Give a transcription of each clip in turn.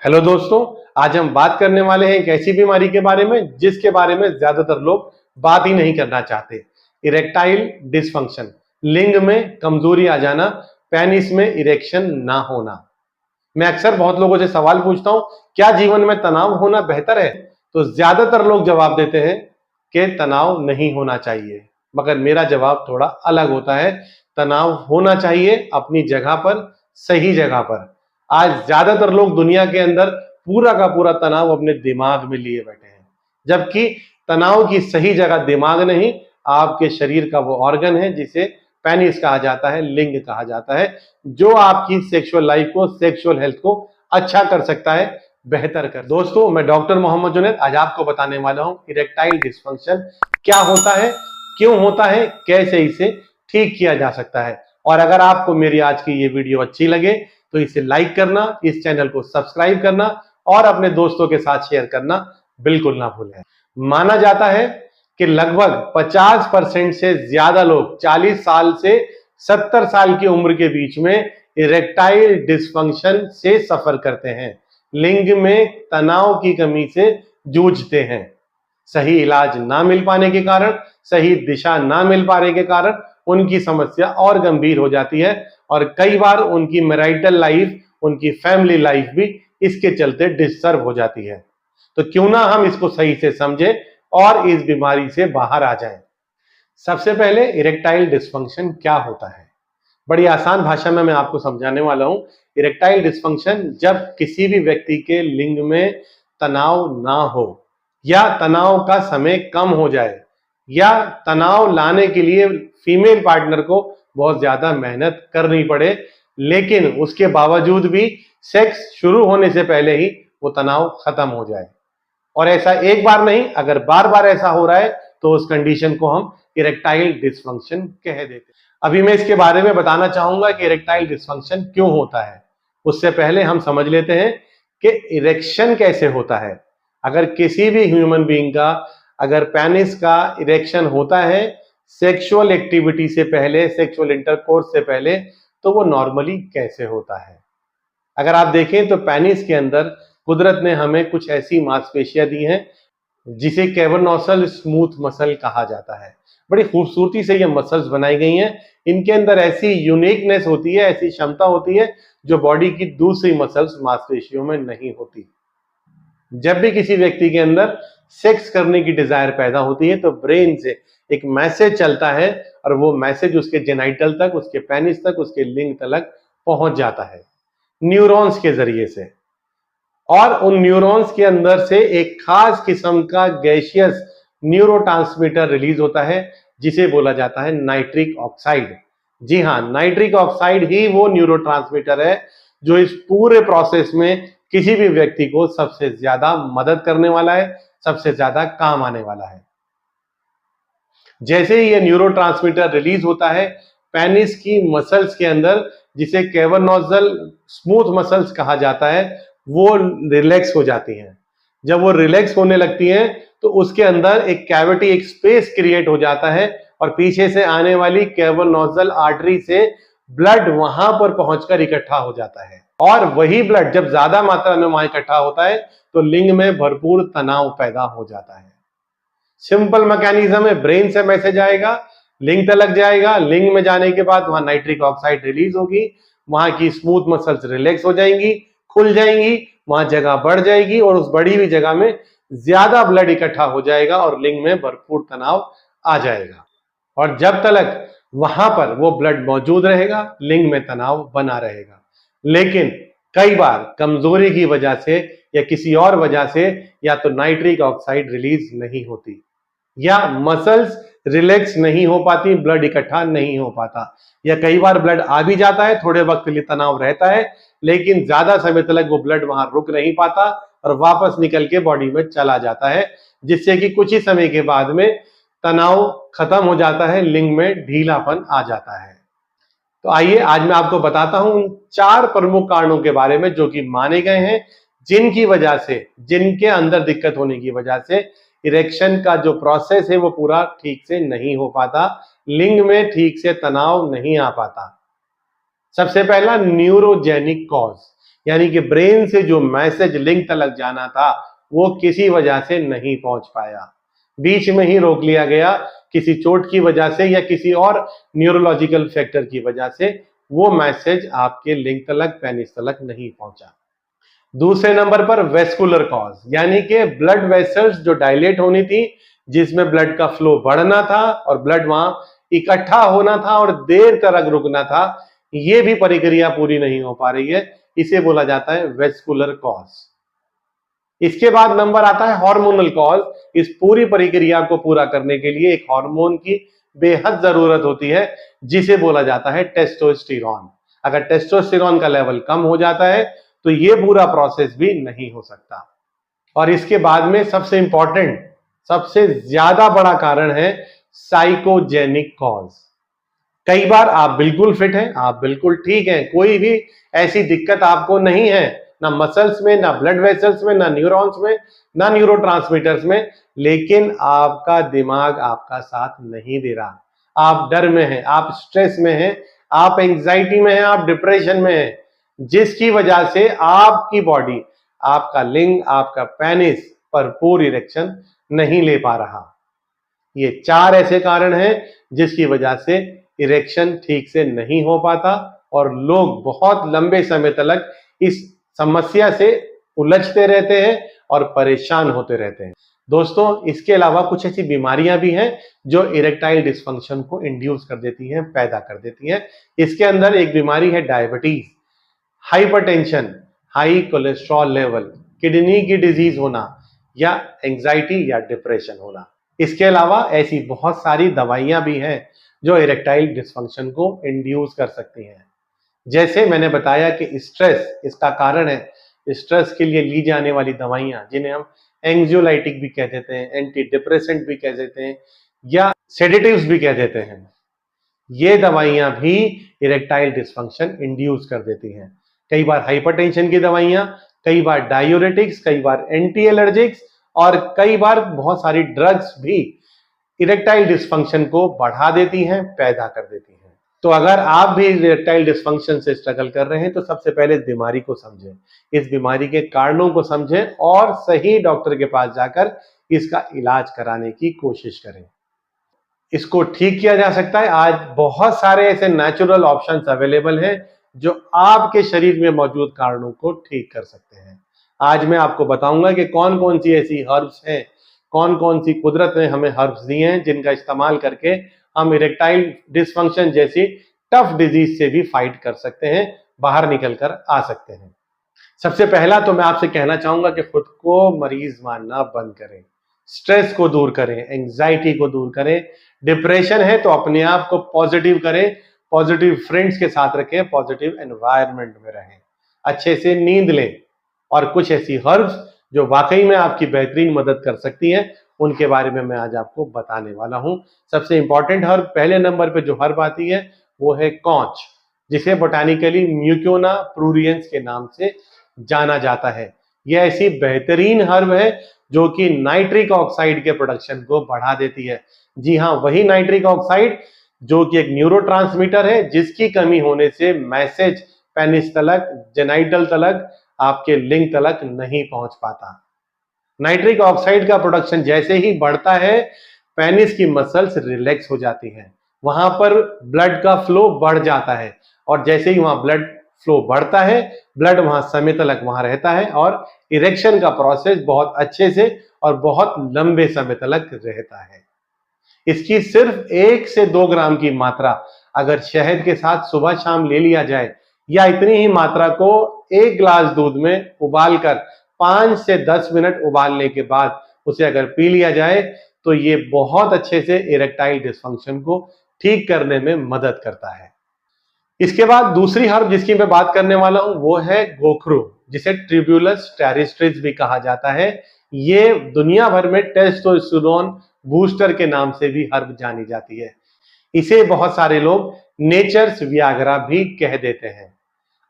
Hello दोस्तों, आज हम बात करने वाले हैं एक ऐसी बीमारी के बारे में जिसके बारे में ज्यादातर लोग बात ही नहीं करना चाहते। इरेक्टाइल डिसफंक्शन, लिंग में कमजोरी आ जाना, पेनिस में इरेक्शन ना होना। मैं अक्सर बहुत लोगों से सवाल पूछता हूं, क्या जीवन में तनाव होना बेहतर है? तो ज्यादातर लोग जवाब देते हैं कि तनाव नहीं होना चाहिए, मगर मेरा जवाब थोड़ा अलग होता है। तनाव होना चाहिए अपनी जगह पर, सही जगह पर। आज ज्यादातर लोग दुनिया के अंदर पूरा का पूरा तनाव अपने दिमाग में लिए बैठे हैं, जबकि तनाव की सही जगह दिमाग नहीं, आपके शरीर का वो ऑर्गन है जिसे पेनिस कहा जाता है, लिंग कहा जाता है, जो आपकी सेक्सुअल लाइफ को, सेक्सुअल हेल्थ को अच्छा कर सकता है, बेहतर कर। दोस्तों, मैं डॉक्टर मोहम्मद जुनैद आज आपको बताने वाला हूं इरेक्टाइल डिसफंक्शन क्या होता है, क्यों होता है, कैसे इसे ठीक किया जा सकता है। और अगर आपको मेरी आज की ये वीडियो अच्छी लगे तो इसे लाइक करना, इस चैनल को सब्सक्राइब करना और अपने दोस्तों के साथ शेयर करना बिल्कुल ना भूलें। माना जाता है कि लगभग 50% से ज्यादा लोग 40 साल से 70 साल की उम्र के बीच में इरेक्टाइल डिसफंक्शन से सफर करते हैं, लिंग में तनाव की कमी से जूझते हैं। सही इलाज ना मिल पाने के कारण, सही दिशा ना मिल पाने के कारण उनकी समस्या और गंभीर हो जाती है और कई बार उनकी मैरिटल लाइफ, उनकी फैमिली लाइफ भी इसके चलते डिस्टर्ब हो जाती है। तो क्यों ना हम इसको सही से समझें और इस बीमारी से बाहर आ जाएं। सबसे पहले इरेक्टाइल डिसफंक्शन क्या होता है, बड़ी आसान भाषा में मैं आपको समझाने वाला हूं। इरेक्टाइल डिसफंक्शन जब किसी भी व्यक्ति के लिंग में तनाव ना हो, या तनाव का समय कम हो जाए, या तनाव लाने के लिए फीमेल पार्टनर को बहुत ज्यादा मेहनत करनी पड़े, लेकिन उसके बावजूद भी सेक्स शुरू होने से पहले ही वो तनाव खत्म हो जाए। और ऐसा एक बार नहीं, अगर बार बार ऐसा हो रहा है तो उस कंडीशन को हम इरेक्टाइल डिसफंक्शन कह देते हैं। अभी मैं इसके बारे में बताना चाहूंगा कि इरेक्टाइल डिसफंक्शन क्यों होता है। उससे पहले हम समझ लेते हैं कि इरेक्शन कैसे होता है। अगर किसी भी ह्यूमन बीइंग का अगर पेनिस का इरेक्शन होता है सेक्सुअल एक्टिविटी से पहले, सेक्सुअल इंटरकोर्स से पहले, तो वो नॉर्मली कैसे होता है। अगर आप देखें तो पेनिस के अंदर कुदरत ने हमें कुछ ऐसी मांसपेशियां दी हैं जिसे कैवर्नोसल स्मूथ मसल कहा जाता है। बड़ी खूबसूरती से ये मसल्स बनाई गई हैं। इनके अंदर ऐसी यूनिकनेस होती है, ऐसी क्षमता होती है जो बॉडी की दूसरी मसल्स, मांसपेशियों में नहीं होती। जब भी किसी व्यक्ति के अंदर सेक्स करने की डिजायर पैदा होती है तो ब्रेन से एक मैसेज चलता है और वो मैसेज उसके जेनाइटल तक, उसके पेनिस तक, उसके लिंग तक पहुंच जाता है न्यूरॉन्स के जरिए से। और उन न्यूरॉन्स के अंदर से एक खास किस्म का गैसियस न्यूरोट्रांसमीटर रिलीज होता है जिसे बोला जाता है नाइट्रिक ऑक्साइड। जी हाँ, नाइट्रिक ऑक्साइड ही वो न्यूरोट्रांसमीटर है जो इस पूरे प्रोसेस में किसी भी व्यक्ति को सबसे ज्यादा मदद करने वाला है, सबसे ज्यादा काम आने वाला है। जैसे ही ये न्यूरोट्रांसमीटर रिलीज होता है पेनिस की मसल्स के अंदर, जिसे कैवर्नोसल स्मूथ मसल्स कहा जाता है, वो रिलैक्स हो जाती हैं। जब वो रिलैक्स होने लगती हैं तो उसके अंदर एक कैविटी, एक स्पेस क्रिएट हो जाता है और पीछे से आने वाली कैवर्नोसल आर्टरी से ब्लड वहां पर पहुंचकर इकट्ठा हो जाता है। और वही ब्लड जब ज्यादा मात्रा में वहां इकट्ठा होता है तो लिंग में भरपूर तनाव पैदा हो जाता है। सिंपल मैकेनिज्म है, ब्रेन से मैसेज आएगा, लिंग तक जाएगा, लिंग में जाने के बाद वहां नाइट्रिक ऑक्साइड रिलीज होगी, वहां की स्मूथ मसल्स रिलैक्स हो जाएंगी, खुल जाएंगी, वहां जगह बढ़ जाएगी और उस बढ़ी हुई जगह में ज्यादा ब्लड इकट्ठा हो जाएगा और लिंग में भरपूर तनाव आ जाएगा। और जब तक वहां पर वो ब्लड मौजूद रहेगा लिंग में तनाव बना रहेगा। लेकिन कई बार कमजोरी की वजह से या किसी और वजह से या तो नाइट्रिक ऑक्साइड रिलीज नहीं होती, या मसल्स रिलैक्स नहीं हो पाती, ब्लड इकट्ठा नहीं हो पाता, या कई बार ब्लड आ भी जाता है, थोड़े वक्त के लिए तनाव रहता है, लेकिन ज्यादा समय तक वो ब्लड वहां रुक नहीं पाता और वापस निकल के बॉडी में चला जाता है, जिससे कि कुछ ही समय के बाद में तनाव खत्म हो जाता है, लिंग में ढीलापन आ जाता है। तो आइए आज मैं आपको बताता हूं उन 4 प्रमुख कारणों के बारे में जो कि माने गए हैं, जिनकी वजह से, जिनके अंदर दिक्कत होने की वजह से इरेक्शन का जो प्रोसेस है वो पूरा ठीक से नहीं हो पाता, लिंग में ठीक से तनाव नहीं आ पाता। सबसे पहला, न्यूरोजेनिक कॉज। यानी कि ब्रेन से जो मैसेज लिंग तलक जाना था वो किसी वजह से नहीं पहुंच पाया, बीच में ही रोक लिया गया, किसी चोट की वजह से या किसी और न्यूरोलॉजिकल फैक्टर की वजह से वो मैसेज आपके लिंग तलक, पेनिस तलक नहीं पहुंचा। दूसरे नंबर पर वेस्कुलर कॉज, यानी कि ब्लड वेसल्स जो डायलेट होनी थी, जिसमें ब्लड का फ्लो बढ़ना था और ब्लड वहां इकट्ठा होना था और देर तक रुकना था, ये भी प्रक्रिया पूरी नहीं हो पा रही है, इसे बोला जाता है वेस्कुलर कॉज। इसके बाद नंबर आता है हार्मोनल कॉज। इस पूरी प्रक्रिया को पूरा करने के लिए एक हार्मोन की बेहद जरूरत होती है, जिसे बोला जाता है टेस्टोस्टेरोन। अगर टेस्टोस्टेरोन का लेवल कम हो जाता है तो ये पूरा प्रोसेस भी नहीं हो सकता। और इसके बाद में सबसे इंपॉर्टेंट, सबसे ज्यादा बड़ा कारण है साइकोजेनिक कॉज। कई बार आप बिल्कुल फिट हैं, आप बिल्कुल ठीक हैं, कोई भी ऐसी दिक्कत आपको नहीं है, ना मसल्स में, ना ब्लड वेसल्स में, ना न्यूरॉन्स में, ना न्यूरोट्रांसमीटर्स में, लेकिन आपका दिमाग आपका साथ नहीं दे रहा। आप डर में हैं, आप स्ट्रेस में हैं, आप एंजाइटी में हैं, आप डिप्रेशन में हैं, जिसकी वजह से आपकी बॉडी, आपका लिंग, आपका पेनिस भरपूर इरेक्शन नहीं ले पा रहा। ये 4 ऐसे कारण हैं जिसकी वजह से इरेक्शन ठीक से नहीं हो पाता और लोग बहुत लंबे समय तक इस समस्या से उलझते रहते हैं और परेशान होते रहते हैं। दोस्तों, इसके अलावा कुछ ऐसी बीमारियां भी हैं जो इरेक्टाइल डिस्फंक्शन को इंड्यूस कर देती हैं, पैदा कर देती हैं। इसके अंदर एक बीमारी है diabetes, hypertension, high cholesterol level, kidney की डिजीज होना या एंजाइटी या डिप्रेशन होना। इसके अलावा ऐसी बहुत सारी दवाइयां भी हैं जो इरेक्टाइल डिस्फंक्शन को इंड्यूस कर सकती हैं। जैसे मैंने बताया कि स्ट्रेस इसका कारण है, स्ट्रेस के लिए ली जाने वाली दवाइयां जिन्हें हम एंग्जियोलाइटिक भी कह देते हैं, एंटी डिप्रेसेंट भी कह देते हैं या सेडेटिव्स भी कह देते हैं, ये दवाइयां भी इरेक्टाइल डिस्फंक्शन इंड्यूस कर देती हैं। कई बार हाइपरटेंशन की दवाइयां, कई बार डायूरेटिक्स, कई बार एंटी एलर्जिक्स और कई बार बहुत सारी ड्रग्स भी इरेक्टाइल डिस्फंक्शन को बढ़ा देती हैं, पैदा कर देती हैं। तो अगर आप भी इरेक्टाइल डिस्फंक्शन से स्ट्रगल कर रहे हैं तो सबसे पहले इस बीमारी को समझें, इस बीमारी के कारणों को समझें और सही डॉक्टर के पास जाकर इसका इलाज कराने की कोशिश करें। इसको ठीक किया जा सकता है। आज बहुत सारे ऐसे नेचुरल ऑप्शंस अवेलेबल हैं जो आपके शरीर में मौजूद कारणों को ठीक कर सकते हैं। आज मैं आपको बताऊंगा कि कौन कौन सी ऐसी हर्ब्स हैं, कौन कौन सी कुदरत ने हमें हर्ब्स दी हैं जिनका इस्तेमाल करके हम इरेक्टाइल डिस्फंक्शन जैसी टफ डिजीज से भी फाइट कर सकते हैं, बाहर निकल कर आ सकते हैं। सबसे पहला तो मैं आपसे कहना चाहूंगा कि खुद को मरीज मानना बंद करें, स्ट्रेस को दूर करें, एंजाइटी को दूर करें। डिप्रेशन है तो अपने आप को पॉजिटिव करें, पॉजिटिव फ्रेंड्स के साथ रखें, पॉजिटिव एनवायरनमेंट में रहें, अच्छे से नींद लें और कुछ ऐसी हर्ब्स जो वाकई में आपकी बेहतरीन मदद कर सकती हैं उनके बारे में मैं आज आपको बताने वाला हूं। सबसे इंपॉर्टेंट हर्ब, पहले नंबर पे जो हर्ब आती है वो है कॉच, जिसे बोटानिकली म्यूकोना प्रूरियंस के नाम से जाना जाता है। यह ऐसी बेहतरीन हर्ब है जो कि नाइट्रिक ऑक्साइड के प्रोडक्शन को बढ़ा देती है। जी हाँ, वही नाइट्रिक ऑक्साइड जो कि एक न्यूरोट्रांसमीटर है जिसकी कमी होने से मैसेज पेनिस तलक, जेनाइटल तलक, आपके लिंग तलक नहीं पहुंच पाता। नाइट्रिक ऑक्साइड का प्रोडक्शन जैसे ही बढ़ता है, पेनिस की मसल्स रिलैक्स हो जाती हैं, वहां पर ब्लड का फ्लो बढ़ जाता है और जैसे ही वहां ब्लड फ्लो बढ़ता है, ब्लड वहां समय तक वहां रहता है और इरेक्शन का प्रोसेस बहुत अच्छे से और बहुत लंबे समय तक रहता है। इसकी सिर्फ 1 से 2 ग्राम की मात्रा अगर शहद के साथ सुबह शाम ले लिया जाए या इतनी ही मात्रा को 1 गिलास दूध में उबालकर 5 से 10 मिनट उबालने के बाद उसे अगर पी लिया जाए तो ये बहुत अच्छे से इरेक्टाइल डिस्फंक्शन को ठीक करने में मदद करता है। इसके बाद दूसरी हर्ब जिसकी मैं बात करने वाला हूं वो है गोखरू, जिसे ट्रिब्यूलस टेरिस्ट्रिस भी कहा जाता है। ये दुनिया भर में टेस्टोस्टेरोन बूस्टर के नाम से भी हर्ब जानी जाती है। इसे बहुत सारे लोग नेचर्स वियाग्रा भी कह देते हैं।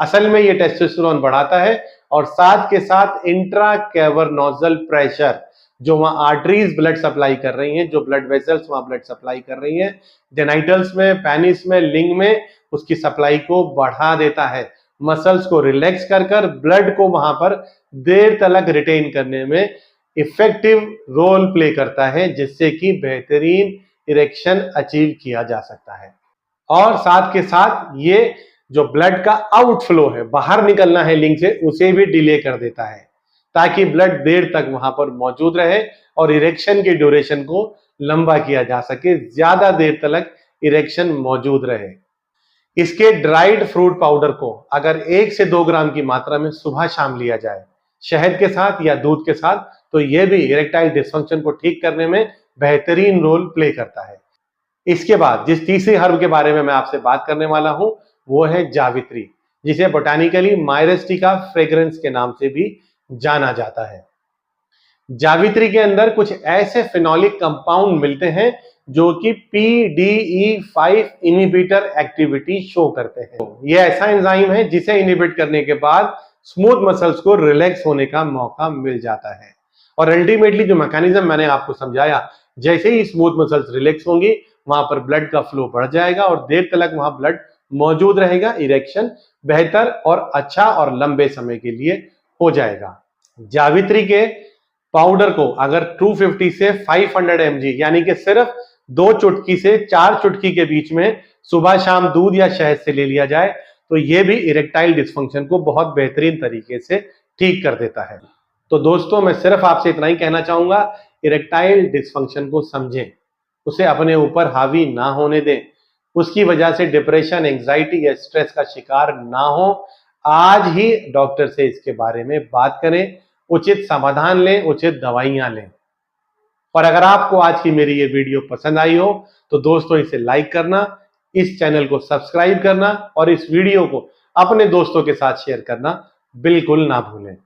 असल में ये टेस्टोस्टेरोन बढ़ाता है और साथ के साथ इंट्रा कैवर्नोजल प्रेशर, जो वहां आर्टरीज ब्लड सप्लाई कर रही हैं, जो ब्लड वेसल्स वहां ब्लड सप्लाई कर रही हैं, जेनाइटल्स में, पेनिस में, लिंग में, उसकी सप्लाई को बढ़ा देता है, मसल्स को रिलैक्स कर कर ब्लड को वहां पर देर तक रिटेन करने में इफेक्टिव रोल प्ले करता है, जिससे कि बेहतरीन इरेक्शन अचीव किया जा सकता है। और साथ के साथ ये जो ब्लड का आउटफ्लो है, बाहर निकलना है लिंग से, उसे भी डिले कर देता है, ताकि ब्लड देर तक वहां पर मौजूद रहे और इरेक्शन की ड्यूरेशन को लंबा किया जा सके, ज्यादा देर तक इरेक्शन मौजूद रहे। इसके ड्राइड फ्रूट पाउडर को अगर 1 से 2 ग्राम की मात्रा में सुबह शाम लिया जाए शहद के साथ या दूध के साथ, तो यह भी इरेक्टाइल डिसफंक्शन को ठीक करने में बेहतरीन रोल प्ले करता है। इसके बाद जिस तीसरी हर्ब के बारे में मैं आपसे बात करने वाला हूं वो है जावित्री, जिसे बोटानिकली मायरिस्टिका फ्रेग्रेंस के नाम से भी जाना जाता है। जावित्री के अंदर कुछ ऐसे फिनोलिक कंपाउंड मिलते हैं जो कि PDE5 इनहिबिटर एक्टिविटी शो करते हैं। यह ऐसा एंजाइम है जिसे इनहिबिट करने के बाद स्मूथ मसल्स को रिलैक्स होने का मौका मिल जाता है। और अल्टीमेटली जो मैकेनिज्म मैंने आपको समझाया, जैसे ही स्मूथ मसल्स रिलैक्स होंगी वहां पर ब्लड का फ्लो बढ़ जाएगा और देर तक वहां ब्लड मौजूद रहेगा, इरेक्शन बेहतर और अच्छा और लंबे समय के लिए हो जाएगा। जावित्री के पाउडर को अगर 250 से 500 mg यानी कि सिर्फ 2 चुटकी से 4 चुटकी के बीच में सुबह शाम दूध या शहद से ले लिया जाए तो यह भी इरेक्टाइल डिसफंक्शन को बहुत बेहतरीन तरीके से ठीक कर देता है। तो दोस्तों, मैं सिर्फ आपसे इतना ही कहना चाहूंगा, इरेक्टाइल डिसफंक्शन को समझें, उसे अपने ऊपर हावी ना होने दें, उसकी वजह से डिप्रेशन, एंजाइटी या स्ट्रेस का शिकार ना हो। आज ही डॉक्टर से इसके बारे में बात करें, उचित समाधान लें, उचित दवाइयां लें। और अगर आपको आज की मेरी ये वीडियो पसंद आई हो तो दोस्तों इसे लाइक करना, इस चैनल को सब्सक्राइब करना और इस वीडियो को अपने दोस्तों के साथ शेयर करना बिल्कुल ना भूलें।